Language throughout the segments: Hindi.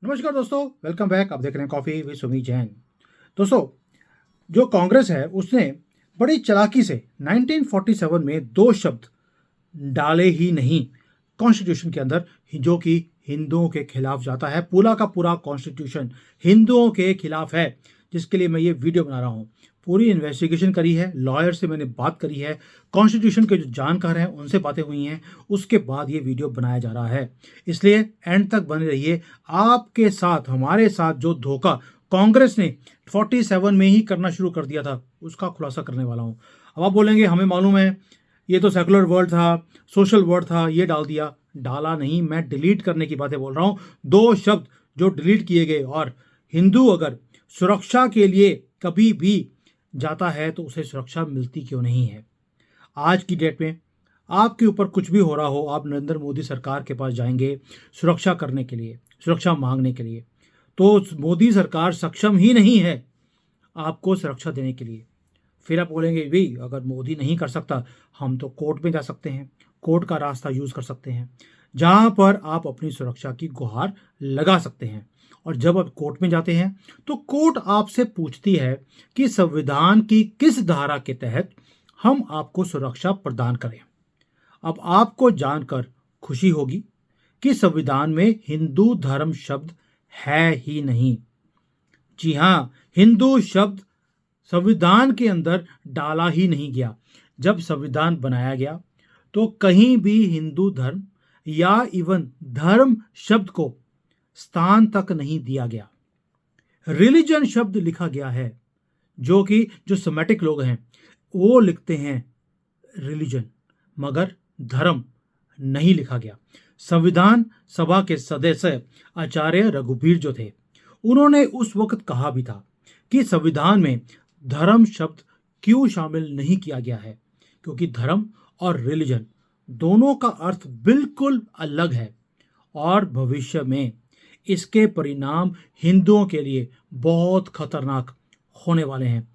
नमस्कार दोस्तों, वेलकम बैक। आप देख रहे हैं कॉफी विद सुमी जैन। दोस्तों, जो कांग्रेस है उसने बड़ी चालाकी से 1947 में दो शब्द डाले ही नहीं कॉन्स्टिट्यूशन के अंदर, जो कि हिंदुओं के खिलाफ जाता है। पूरा का पूरा कॉन्स्टिट्यूशन हिंदुओं के खिलाफ है, जिसके लिए मैं ये वीडियो बना रहा हूँ। पूरी इन्वेस्टिगेशन करी है, लॉयर से मैंने बात करी है, कॉन्स्टिट्यूशन के जो जानकार हैं उनसे बातें हुई हैं, उसके बाद ये वीडियो बनाया जा रहा है। इसलिए एंड तक बने रहिए। आपके साथ, हमारे साथ जो धोखा कांग्रेस ने 47 में ही करना शुरू कर दिया था, उसका खुलासा करने वाला हूँ। अब आप बोलेंगे हमें मालूम है, ये तो सेकुलर वर्ड था, सोशल वर्ड था, ये डाल दिया। डाला नहीं, मैं डिलीट करने की बातें बोल रहा हूँ। दो शब्द जो डिलीट किए गए। और हिंदू अगर सुरक्षा के लिए कभी भी जाता है तो उसे सुरक्षा मिलती क्यों नहीं है? आज की डेट में आपके ऊपर कुछ भी हो रहा हो, आप नरेंद्र मोदी सरकार के पास जाएंगे सुरक्षा करने के लिए, सुरक्षा मांगने के लिए, तो मोदी सरकार सक्षम ही नहीं है आपको सुरक्षा देने के लिए। फिर आप बोलेंगे भाई अगर मोदी नहीं कर सकता, हम तो कोर्ट में जा सकते हैं, कोर्ट का रास्ता यूज कर सकते हैं, जहां पर आप अपनी सुरक्षा की गुहार लगा सकते हैं। और जब आप कोर्ट में जाते हैं तो कोर्ट आपसे पूछती है कि संविधान की किस धारा के तहत हम आपको सुरक्षा प्रदान करें। अब आपको जानकर खुशी होगी कि संविधान में हिंदू धर्म शब्द है ही नहीं। जी हां, हिंदू शब्द संविधान के अंदर डाला ही नहीं गया। जब संविधान बनाया गया तो कहीं भी हिंदू धर्म या इवन धर्म शब्द को स्थान तक नहीं दिया गया। रिलीजन शब्द लिखा गया है, जो सेमेटिक लोग हैं वो लिखते हैं रिलीजन, मगर धर्म नहीं लिखा गया। संविधान सभा के सदस्य आचार्य रघुवीर जो थे, उन्होंने उस वक्त कहा भी था कि संविधान में धर्म शब्द क्यों शामिल नहीं किया गया है, क्योंकि धर्म और रिलीजन दोनों का अर्थ बिल्कुल अलग है और भविष्य में इसके परिणाम हिंदुओं के लिए बहुत खतरनाक होने वाले हैं।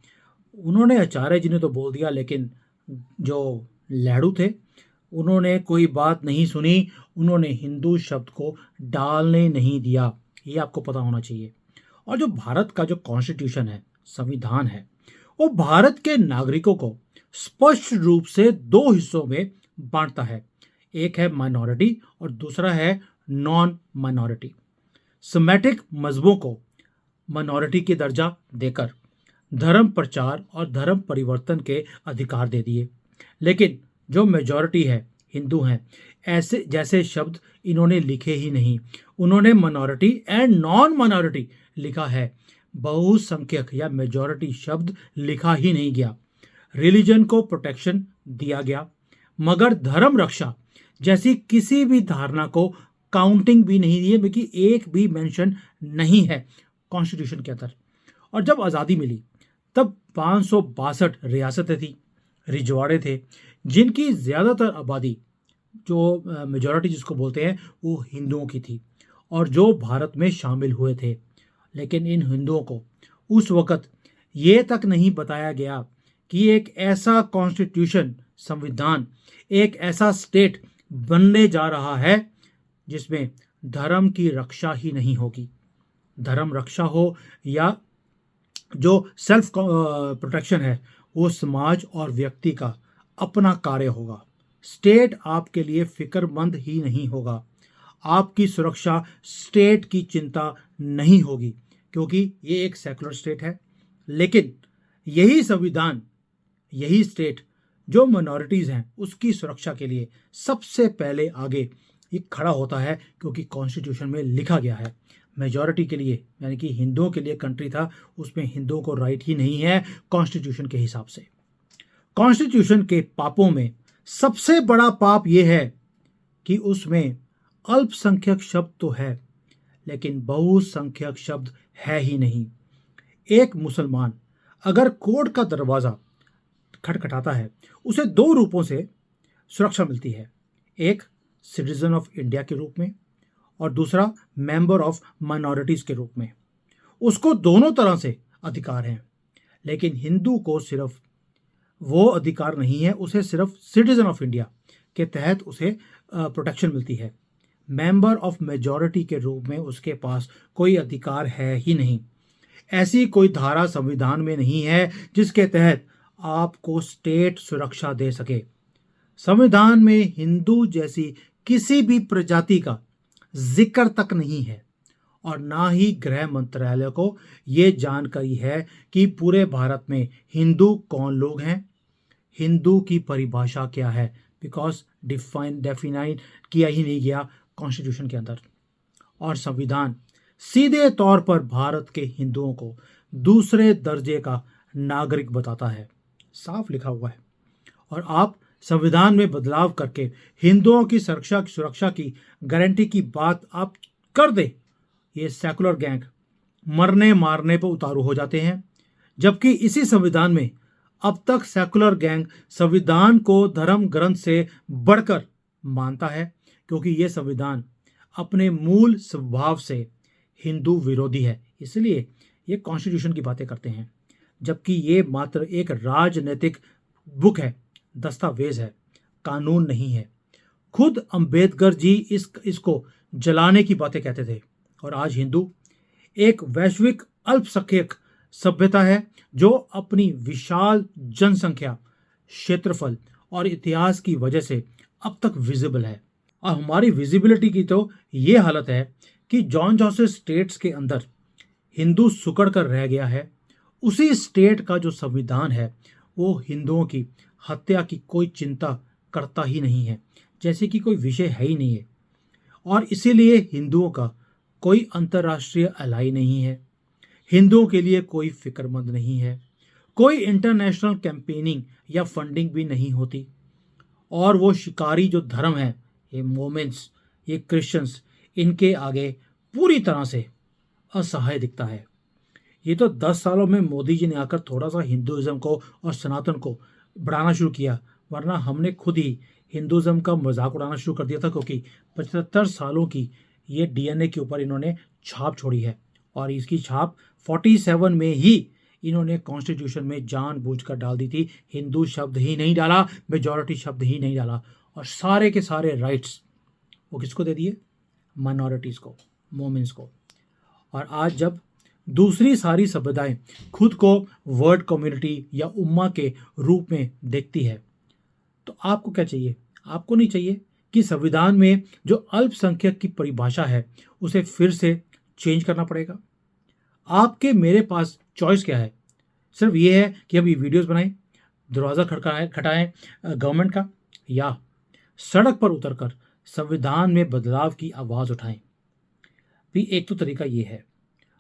उन्होंने, आचार्य जी ने तो बोल दिया, लेकिन जो लहड़ू थे उन्होंने कोई बात नहीं सुनी, उन्होंने हिंदू शब्द को डालने नहीं दिया। ये आपको पता होना चाहिए। और जो भारत का जो कॉन्स्टिट्यूशन है, संविधान है, वो भारत के नागरिकों को स्पष्ट रूप से दो हिस्सों में बांटता है। एक है माइनॉरिटी और दूसरा है नॉन माइनॉरिटी। सेमेटिक मजहबों को माइनॉरिटी की दर्जा देकर धर्म प्रचार और धर्म परिवर्तन के अधिकार दे दिए। लेकिन जो मेजॉरिटी है, हिंदू हैं, ऐसे जैसे शब्द इन्होंने लिखे ही नहीं। उन्होंने माइनॉरिटी एंड नॉन माइनॉरिटी लिखा है, बहुसंख्यक या मेजॉरिटी शब्द लिखा ही नहीं गया। रिलीजन को प्रोटेक्शन दिया गया, मगर धर्म रक्षा जैसी किसी भी धारणा को काउंटिंग भी नहीं दी है, बल्कि एक भी मेंशन नहीं है कॉन्स्टिट्यूशन के अंदर। और जब आज़ादी मिली तब 562 रियासतें थी, रिजवाड़े थे, जिनकी ज़्यादातर आबादी, जो मेजॉरिटी जिसको बोलते हैं, वो हिंदुओं की थी और जो भारत में शामिल हुए थे। लेकिन इन हिंदुओं को उस वक़्त ये तक नहीं बताया गया कि एक ऐसा कॉन्स्टिट्यूशन, संविधान, एक ऐसा स्टेट बनने जा रहा है जिसमें धर्म की रक्षा ही नहीं होगी। धर्म रक्षा हो या जो सेल्फ प्रोटेक्शन है, वो समाज और व्यक्ति का अपना कार्य होगा। स्टेट आपके लिए फिक्रमंद ही नहीं होगा, आपकी सुरक्षा स्टेट की चिंता नहीं होगी, क्योंकि ये एक सेकुलर स्टेट है। लेकिन यही संविधान, यही स्टेट जो माइनॉरिटीज़ हैं उसकी सुरक्षा के लिए सबसे पहले आगे ये खड़ा होता है, क्योंकि कॉन्स्टिट्यूशन में लिखा गया है मेजॉरिटी के लिए, यानी कि हिंदुओं के लिए कंट्री था, उसमें हिंदुओं को राइट ही नहीं है कॉन्स्टिट्यूशन के हिसाब से। कॉन्स्टिट्यूशन के पापों में सबसे बड़ा पाप यह है कि उसमें अल्पसंख्यक शब्द तो है, लेकिन बहुसंख्यक शब्द है ही नहीं। एक मुसलमान अगर कोर्ट का दरवाज़ा खटखटाता है, उसे दो रूपों से सुरक्षा मिलती है। एक सिटीजन ऑफ इंडिया के रूप में और दूसरा मेंबर ऑफ माइनॉरिटीज़ के रूप में। उसको दोनों तरह से अधिकार हैं, लेकिन हिंदू को सिर्फ वो अधिकार नहीं है, उसे सिर्फ सिटीजन ऑफ इंडिया के तहत उसे प्रोटेक्शन मिलती है। मेंबर ऑफ मेजॉरिटी के रूप में उसके पास कोई अधिकार है ही नहीं। ऐसी कोई धारा संविधान में नहीं है जिसके तहत आपको स्टेट सुरक्षा दे सके। संविधान में हिंदू जैसी किसी भी प्रजाति का जिक्र तक नहीं है और ना ही गृह मंत्रालय को ये जानकारी है कि पूरे भारत में हिंदू कौन लोग हैं, हिंदू की परिभाषा क्या है, बिकॉज डेफिनाइड किया ही नहीं गया कॉन्स्टिट्यूशन के अंदर। और संविधान सीधे तौर पर भारत के हिंदुओं को दूसरे दर्जे का नागरिक बताता है, साफ लिखा हुआ है। और आप संविधान में बदलाव करके हिंदुओं की सुरक्षा की गारंटी की बात आप कर दे, ये सेकुलर गैंग मरने मारने पर उतारू हो जाते हैं। जबकि इसी संविधान में अब तक सेकुलर गैंग संविधान को धर्म ग्रंथ से बढ़कर मानता है, क्योंकि यह संविधान अपने मूल स्वभाव से हिंदू विरोधी है, इसलिए ये कॉन्स्टिट्यूशन की बातें करते हैं। जबकि ये मात्र एक राजनीतिक बुक है, दस्तावेज है, कानून नहीं है। खुद अंबेडकर जी इसको जलाने की बातें कहते थे। और आज हिंदू एक वैश्विक अल्पसंख्यक सभ्यता है जो अपनी विशाल जनसंख्या, क्षेत्रफल और इतिहास की वजह से अब तक विजिबल है। और हमारी विजिबिलिटी की तो ये हालत है कि जॉन जॉसेफ स्टेट्स के अंदर हिंदू सुकड़ कर रह गया है। उसी स्टेट का जो संविधान है वो हिंदुओं की हत्या की कोई चिंता करता ही नहीं है, जैसे कि कोई विषय है ही नहीं है। और इसीलिए हिंदुओं का कोई अंतर्राष्ट्रीय अलाई नहीं है, हिंदुओं के लिए कोई फिक्रमंद नहीं है, कोई इंटरनेशनल कैंपेनिंग या फंडिंग भी नहीं होती। और वो शिकारी जो धर्म है, ये मोमेंट्स, ये क्रिश्चियंस, इनके आगे पूरी तरह से असहाय दिखता है। ये तो 10 सालों में मोदी जी ने आकर थोड़ा सा हिंदुइज्म को और सनातन को बढ़ाना शुरू किया, वरना हमने खुद ही हिंदुइज्म का मजाक उड़ाना शुरू कर दिया था, क्योंकि 75 सालों की ये डीएनए के ऊपर इन्होंने छाप छोड़ी है। और इसकी छाप 47 में ही इन्होंने कॉन्स्टिट्यूशन में जानबूझकर डाल दी थी। हिंदू शब्द ही नहीं डाला, मेजॉरिटी शब्द ही नहीं डाला, और सारे के सारे राइट्स वो किसको दे दिए? माइनॉरिटीज़ को, मोमेंट्स को। और आज जब दूसरी सारी सभ्यताएं खुद को वर्ल्ड कम्युनिटी या उम्मा के रूप में देखती है, तो आपको क्या चाहिए? आपको नहीं चाहिए कि संविधान में जो अल्पसंख्यक की परिभाषा है उसे फिर से चेंज करना पड़ेगा? आपके मेरे पास चॉइस क्या है? सिर्फ ये है कि अभी वीडियोस बनाएं, दरवाज़ा खटाएं गवर्नमेंट का, या सड़क पर उतरकर संविधान में बदलाव की आवाज़ उठाएं। भी एक तो तरीका ये है।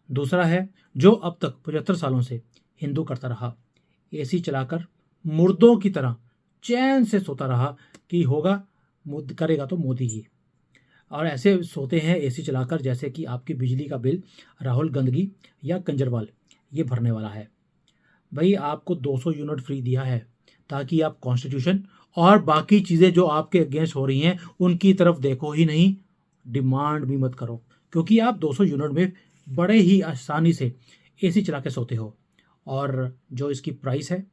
दूसरा है जो अब तक 75 सालों से हिंदू करता रहा, एसी चलाकर मुर्दों की तरह चैन से सोता रहा कि होगा करेगा तो मोदी ही। और ऐसे सोते हैं एसी चलाकर जैसे कि आपकी बिजली का बिल राहुल गंदगी या कंजरवाल ये भरने वाला है। भाई आपको 200 यूनिट फ्री दिया है ताकि आप कॉन्स्टिट्यूशन और बाकी चीज़ें जो आपके अगेंस्ट हो रही हैं उनकी तरफ देखो ही नहीं, डिमांड भी मत करो, क्योंकि आप 200 यूनिट में बड़े ही आसानी से एसी चला के सोते हो। और जो इसकी प्राइस है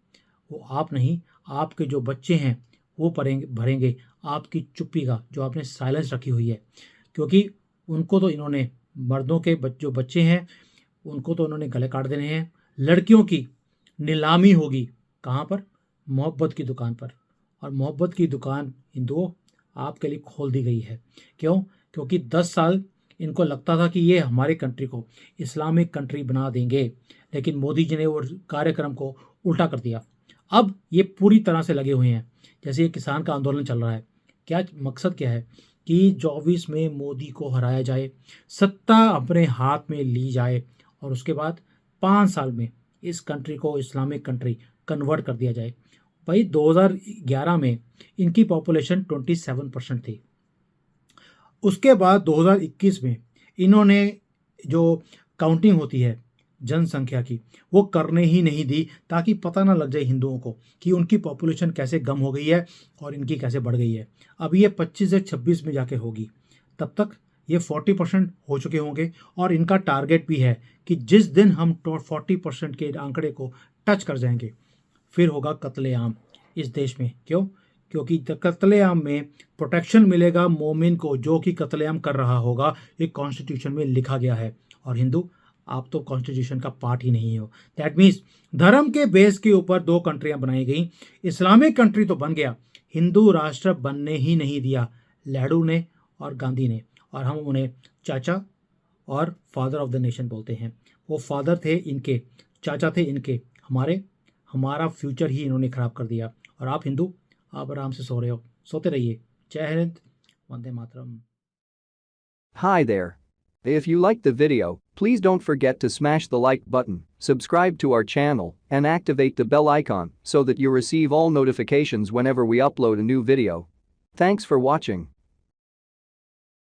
वो आप नहीं, आपके जो बच्चे हैं वो भरेंगे आपकी चुप्पी का, जो आपने साइलेंस रखी हुई है। क्योंकि उनको तो इन्होंने, मर्दों के जो बच्चे हैं उनको तो उन्होंने गले काट देने हैं। लड़कियों की नीलामी होगी कहाँ पर? मोहब्बत की दुकान पर। और मोहब्बत की दुकान हिंदुओं आपके लिए खोल दी गई है। क्यों? क्योंकि 10 साल इनको लगता था कि ये हमारे कंट्री को इस्लामिक कंट्री बना देंगे, लेकिन मोदी जी ने वो कार्यक्रम को उल्टा कर दिया। अब ये पूरी तरह से लगे हुए हैं, जैसे ये किसान का आंदोलन चल रहा है। क्या मकसद क्या है? कि 24 में मोदी को हराया जाए, सत्ता अपने हाथ में ली जाए, और उसके बाद 5 साल में इस कंट्री को इस्लामिक कंट्री कन्वर्ट कर दिया जाए। भाई 2011 में इनकी पॉपुलेशन 27% थी। उसके बाद 2021 में इन्होंने जो काउंटिंग होती है जनसंख्या की वो करने ही नहीं दी, ताकि पता ना लग जाए हिंदुओं को कि उनकी पॉपुलेशन कैसे कम हो गई है और इनकी कैसे बढ़ गई है। अब ये 25 से 26 में जाके होगी, तब तक ये 40% हो चुके होंगे। और इनका टारगेट भी है कि जिस दिन हम 40% के आंकड़े को टच कर जाएंगे फिर होगा कत्लेआम इस देश में। क्यों? क्योंकि कत्लेआम में प्रोटेक्शन मिलेगा मोमिन को जो कि कत्लेआम कर रहा होगा, एक कॉन्स्टिट्यूशन में लिखा गया है। और हिंदू, आप तो कॉन्स्टिट्यूशन का पार्ट ही नहीं हो। दैट मीन्स धर्म के बेस के ऊपर दो कंट्रियां बनाई गई। इस्लामिक कंट्री तो बन गया, हिंदू राष्ट्र बनने ही नहीं दिया नेहरू ने और गांधी ने। और हम उन्हें चाचा और फादर ऑफ द नेशन बोलते हैं। वो फादर थे इनके, चाचा थे इनके, हमारा फ्यूचर ही इन्होंने खराब कर दिया। और आप हिंदू, आप आराम से सो रहे हो, सोते रहिए। जय Hind, Vande Mataram. Hi there. If you liked the video, please don't forget to smash the like button, subscribe to our channel, and activate the bell icon so that you receive all notifications whenever we upload a new video. Thanks for watching.